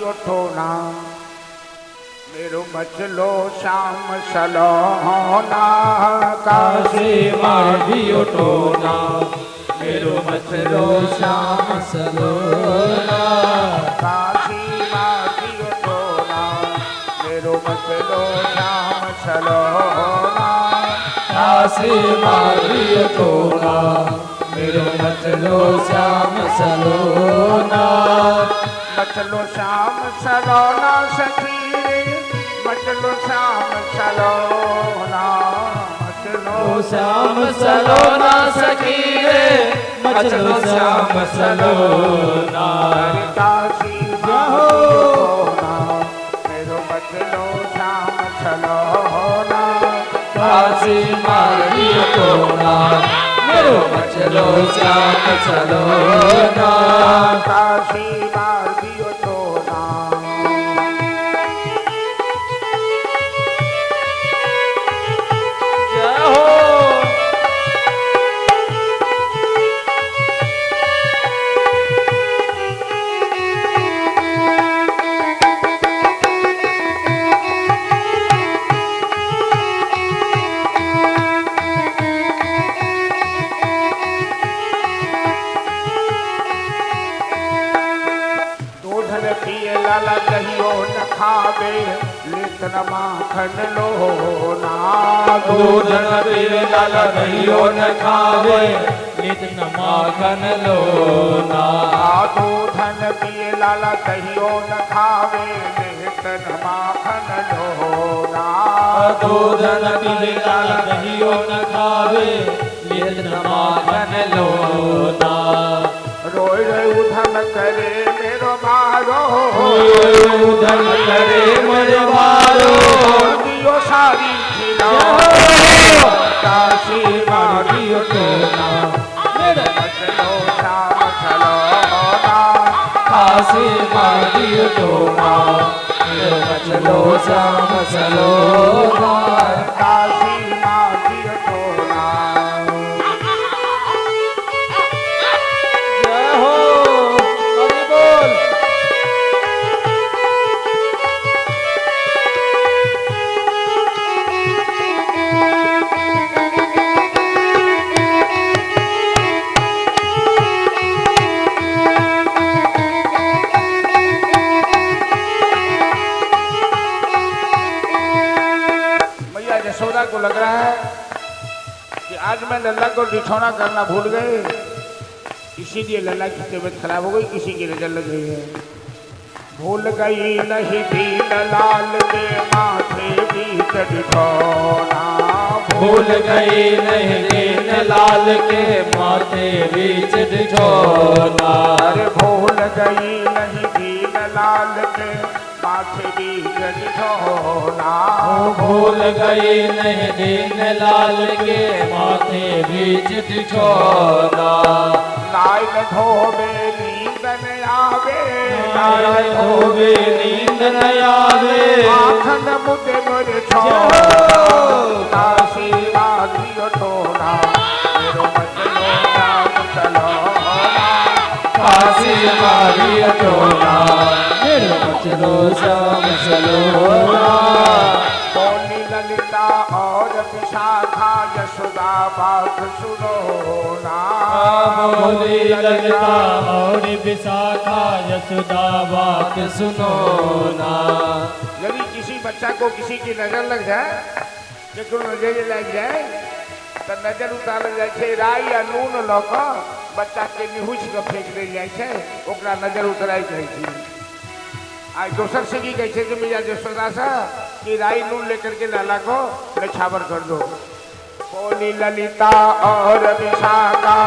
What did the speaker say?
उठो ना मेरो मचलो श्याम सलोना काशी मार्गी उठो ना मेरो मचलो श्याम सलोना काशी मार्गी उठो ना मेरो मचलो श्याम सलोना काशी मार्गी उठो ना मेरो मचलो श्याम सलोना मचलो श्याम सलोना सखी मचलो श्याम सलोना मचलो श्याम सलोना सखी रे मचलो श्याम सलोना काशी होना मेरो मचलो श्याम सलोना काशी मार्गी उठोना मेरो मचलो श्याम सलोना काशी मार्गी उठोना जय हो पिए लाला दहियो न खावे लेतन माखन लो ना दूध न पीवे लाला दहियो न खावे नित न माखन लो ना दूध न पिए लाला दहियो न खावे लेतन माखन लो ना दूध न पीवे लाला दहियो न खावे नित न माखन लो ना रोय रोय उधन करे मेरो मारो उधन करे मेरे मारो दियो सारी खिला काशी मारी उठोना मेरे मचलो श्याम सलोना काशी मार्गी उठोना मेरो मचलो श्याम सलोना काशी मारी उठोना जय हो हरि बोल मैया यशोदा को लग रहा है कि आज मैं लल्ला को बिछौना करना भूल गए, इसीलिए लल्ला की तबीयत खराब हो गई, किसी की नजर लग गई है। भूल गई नहीं दीन लाल के माथे बीच बिछौना भूल गई नहीं दीन लाल के माथे बीच बिछौना अरे भूल गई नहीं दीन लाल के माथे बीच बिछौना भूल गई नहीं दीन लाल के माथे बीच बिछौना नायक धोबे नींद न आवे नारायण होवे नींद न आवे आखन मुझे मुझे काशी मारी उठोना मेरो मचलो श्याम सलोना काशी मारी उठोना मेरो मचलो श्याम सलोना बोली ललिता और विशाखा यशोदा बात सुनो ना बोली ललिता और विशाखा यशोदा बात सुनो ना यदि किसी बच्चा को किसी की नजर लग जाए, केकरो नजर लग जाए तो नजर उतार जाए छे, राई या नून ल क बच्चा के निहुच के फेंक देल जाए छे, ओकरा नजर उतराई कहै छी। आज दोसर से की कहै छे कि मैया यशोदा सा कि राई नून लेकर के लाला को नछावर कर दो। बोली ललिता और विशाखा